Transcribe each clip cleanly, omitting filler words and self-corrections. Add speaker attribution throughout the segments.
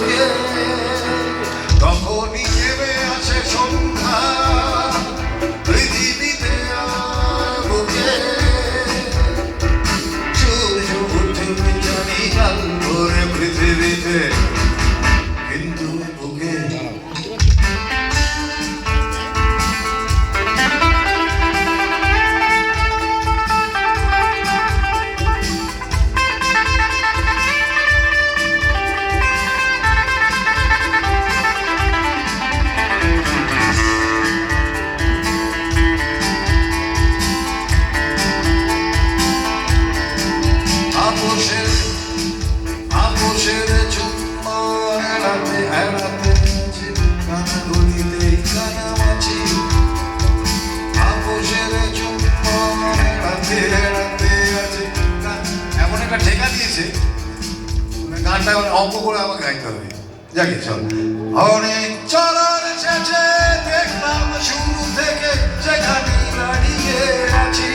Speaker 1: বুকে তখনই নেমে আসে সন্ধ্যা পৃথিবীতে বুকে সূর্য উঠে জানি কাল ভোরে পৃথিবীতে কিন্তু বুকে আপোষের চুম্বন এড়াতে এড়াতে কানাগুলিতেই কানামাছি আপোষের চুম্বন এড়াতে এড়াতে আছে এমন একটা ঠেকা দিয়েছে গানটা অঙ্ক করে আমাকে গাইতে হবে যাকে চল অনেক চলার শেষে দেখলাম শুরু থেকে সেখানে দাঁড়িয়ে আছি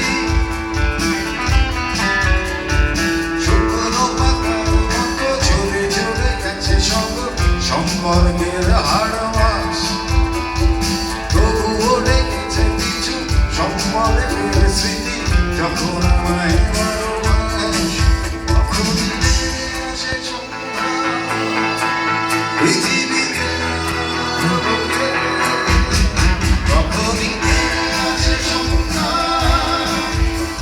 Speaker 1: সম্পর্কের হাড়মাস তবুও ডেকেছে কিছু সম্পর্কের স্মৃতি যখন আমায় ভালোবাস তখনই আসে পৃথিবীতে তখনই আসে সন্ধ্যা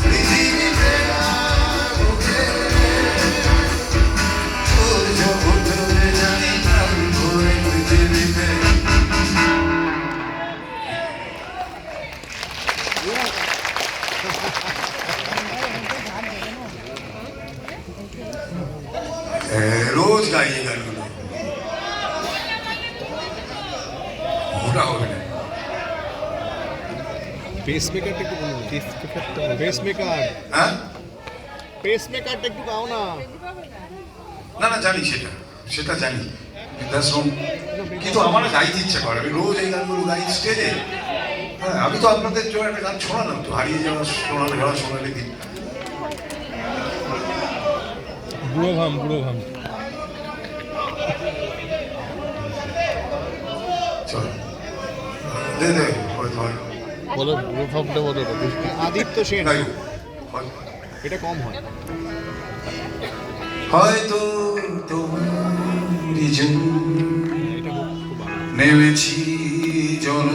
Speaker 1: পৃথিবীতে সূর্য উঠে জানি রোজ গাই এই গানগুলো মোটা হবে না
Speaker 2: পেসমেকারটা একটু বলুন পেসমেকার
Speaker 1: হ্যাঁ
Speaker 2: পেসমেকারটা একটু গাও না
Speaker 1: না না জানি সেটা জানি বৃদ্ধাশ্রম কিন্তু আমার গাইতে ইচ্ছা করে আমি রোজ এই গানগুলো গাই স্টেজে হ্যাঁ আমি তো আপনাদের জন্য একটা গান শোনালাম তো হারিয়ে যাওয়া শোনালে দিন
Speaker 2: বুড়ো ভাম
Speaker 1: চলো দে
Speaker 2: বলো বুড়ো ভামটা বলো আদিত্য সেন এটা কম হয়
Speaker 1: হয়তো তোমারই জন্য নেমেছি জন